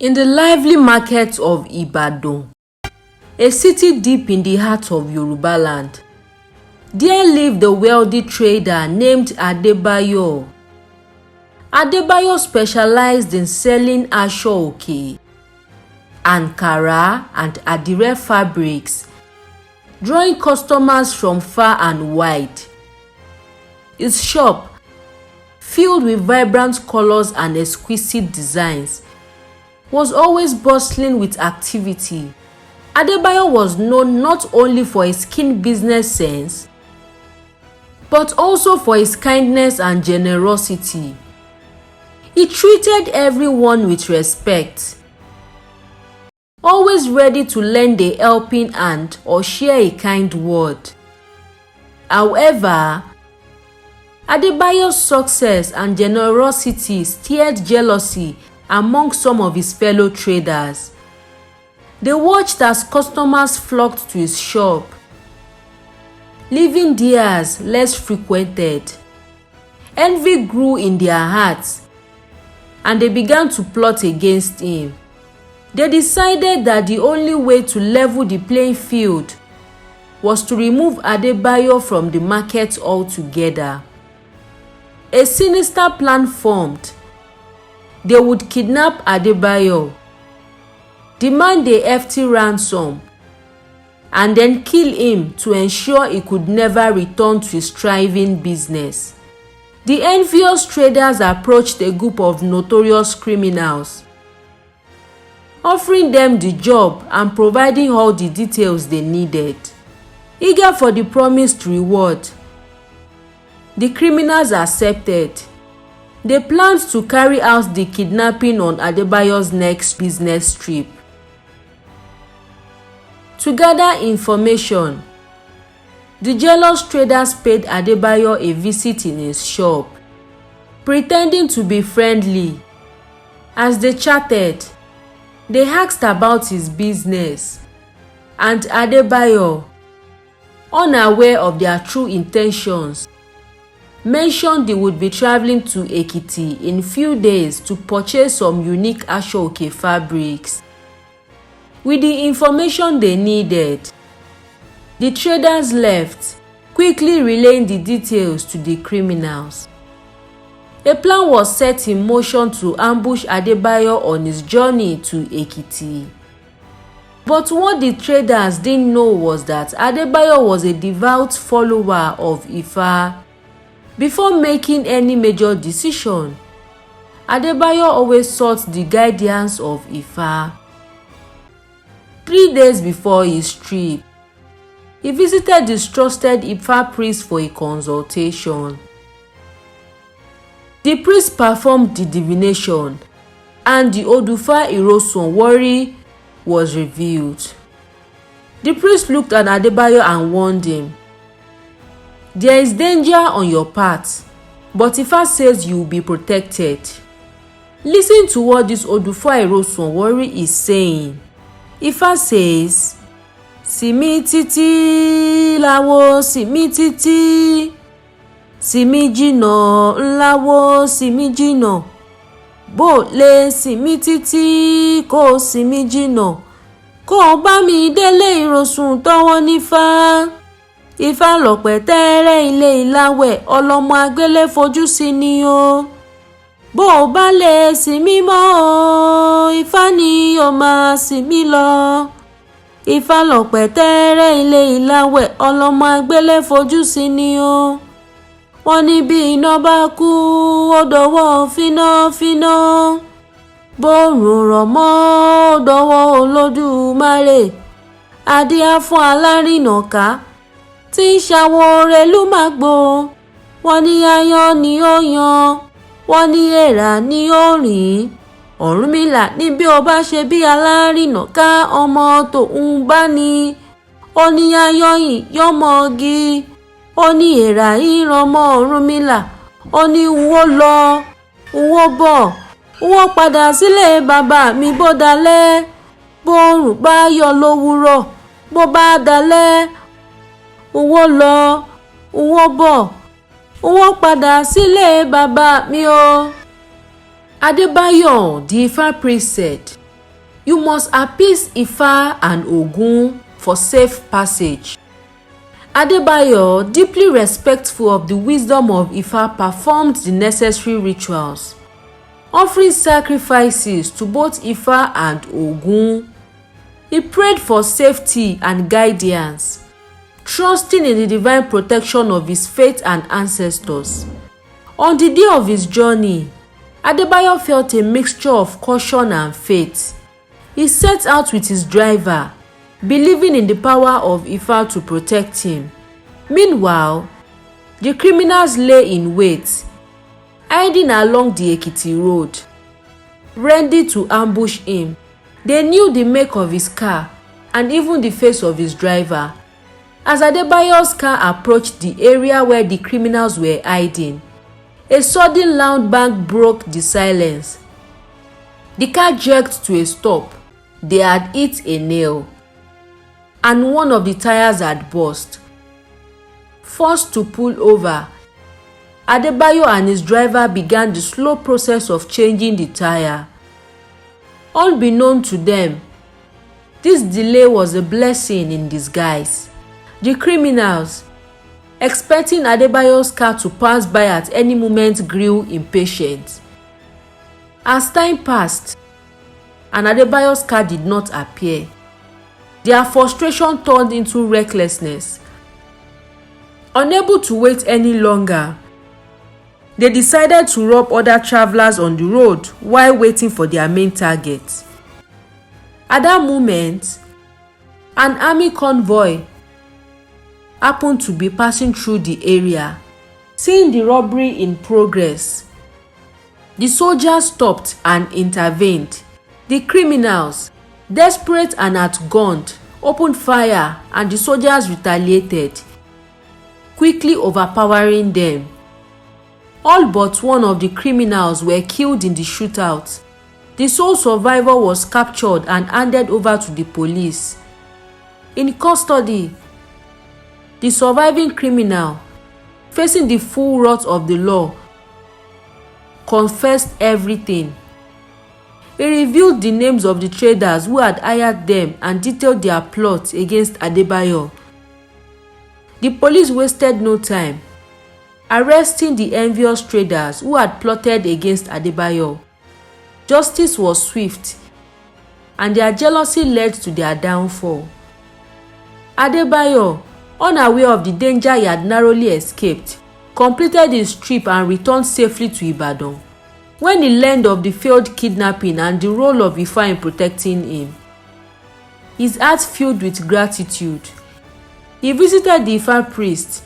In the lively market of Ibadan, a city deep in the heart of Yoruba land, there lived a wealthy trader named Adebayo. Adebayo specialized in selling aso-oke, Ankara and Adire fabrics, drawing customers from far and wide. His shop, filled with vibrant colors and exquisite designs, was always bustling with activity. Adebayo was known not only for his keen business sense, but also for his kindness and generosity. He treated everyone with respect, always ready to lend a helping hand or share a kind word. However, Adebayo's success and generosity stirred jealousy among some of his fellow traders. They watched as customers flocked to his shop, leaving theirs less frequented. Envy grew in their hearts, and they began to plot against him. They decided that the only way to level the playing field was to remove Adebayo from the market altogether. A sinister plan formed. They would kidnap Adebayo, demand a hefty ransom, and then kill him to ensure he could never return to his thriving business. The envious traders approached a group of notorious criminals, offering them the job and providing all the details they needed. Eager for the promised reward, the criminals accepted. They planned to carry out the kidnapping on Adebayo's next business trip. To gather information, the jealous traders paid Adebayo a visit in his shop, pretending to be friendly. As they chatted, they asked about his business, and Adebayo, unaware of their true intentions, mentioned he would be traveling to Ekiti in few days to purchase some unique aso-oke fabrics. With the information they needed, the traders left, quickly relaying the details to the criminals. A plan was set in motion to ambush Adebayo on his journey to Ekiti. But what the traders didn't know was that Adebayo was a devout follower of Ifa. Before making any major decision, Adebayo always sought the guidance of Ifa. 3 days before his trip, he visited his trusted Ifa priest for a consultation. The priest performed the divination, and the Odufa Irosun worry was revealed. The priest looked at Adebayo and warned him, "There is danger on your path, but Ifa says you will be protected." Listen to what this Odufa Irosun worry is saying. Ifa says, "Simi titi lawo simi titi, simi jino lawo simi jino, bo le simi titi ko simi jino, ko bá mi délé Ìrọ̀sùn tọ́wọ́ nífà. Ifá lọ̀pẹ̀ tẹ́rẹ́ ilé ìláwẹ̀ ọlọ́mọ agbélé fojú sí ni o. Bó o bá lè sí mi mọ́ o, Ifá ni o máa sí mi lọ. Ifá lọ̀pẹ̀ tẹ́rẹ́ ilé ìláwẹ̀ ọlọ́mọ agbélé fojú sí ni o. Wọ́n ní bí iná bá kú ó dọwọ́ fínáfíná. Bóòrùn rọ̀ mọ́ ó dọwọ́ Olódùmarè. Adíá fún alárìnàká tí ń ṣàwọ̀ rẹ̀lú màgbò. Wọ́n ní ayan ni ó yan, wọ́n ní èèrà ni ó rìn. Ọ̀rúnmìlà ní bí o bá ṣe bí alárìnàká ọmọ tòun bá ní. Ó ní ayan yìí yọ́mọgi, ó ní èèrà yìí rọmọ Ọ̀rúnmìlà. Ó ní n ó lọ, n ó bọ̀, n ó padà sílé bàbá mi bó dalẹ́. Bóòrùn bá yọ lówùúrọ̀, bó bá dalẹ́, n ó lọ, n ó bọ̀, n ó padà sílé bàbá mi o. Adebayo, the Ifa priest, said, You must appease Ifa and Ogun for safe passage. Adebayo, deeply respectful of the wisdom of Ifa, performed the necessary rituals, offering sacrifices to both Ifa and Ogun. He prayed for safety and guidance, trusting in the divine protection of his faith and ancestors. On the day of his journey, Adebayo felt a mixture of caution and faith. He set out with his driver, believing in the power of Ifa to protect him. Meanwhile, the criminals lay in wait, hiding along the Ekiti road, ready to ambush him. They knew the make of his car and even the face of his driver. As Adebayo's car approached the area where the criminals were hiding, a sudden loud bang broke the silence. The car jerked to a stop. They had hit a nail, and one of the tires had burst. Forced to pull over, Adebayo and his driver began the slow process of changing the tire. Unbeknown to them, this delay was a blessing in disguise. The criminals, expecting Adebayo's car to pass by at any moment, grew impatient. As time passed and Adebayo's car did not appear, their frustration turned into recklessness. Unable to wait any longer, they decided to rob other travelers on the road while waiting for their main target. At that moment, an army convoy happened to be passing through the area. Seeing the robbery in progress, the soldiers stopped and intervened. The criminals, desperate and outgunned, opened fire and the soldiers retaliated, quickly overpowering them. All but one of the criminals were killed in the shootout. The sole survivor was captured and handed over to the police. In custody, the surviving criminal, facing the full wrath of the law, confessed everything. He revealed the names of the traders who had hired them and detailed their plot against Adebayo. The police wasted no time, arresting the envious traders who had plotted against Adebayo. Justice was swift, and their jealousy led to their downfall. Adebayo, unaware of the danger he had narrowly escaped, completed his trip and returned safely to Ibadan. When he learned of the failed kidnapping and the role of Ifa in protecting him, his heart filled with gratitude. He visited the Ifa priest,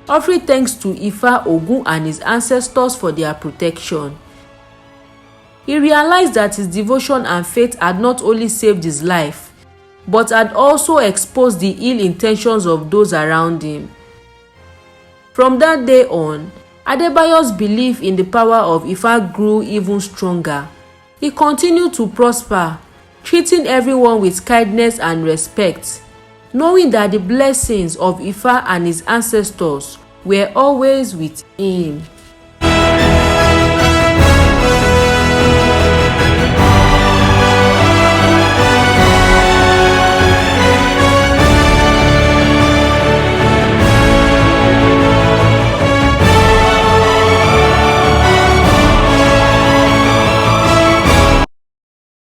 offering thanks to Ifa, Ogun, and his ancestors for their protection. He realized that his devotion and faith had not only saved his life, but had also exposed the ill intentions of those around him. From that day on, Adebayo's belief in the power of Ifa grew even stronger. He continued to prosper, treating everyone with kindness and respect, knowing that the blessings of Ifa and his ancestors were always with him.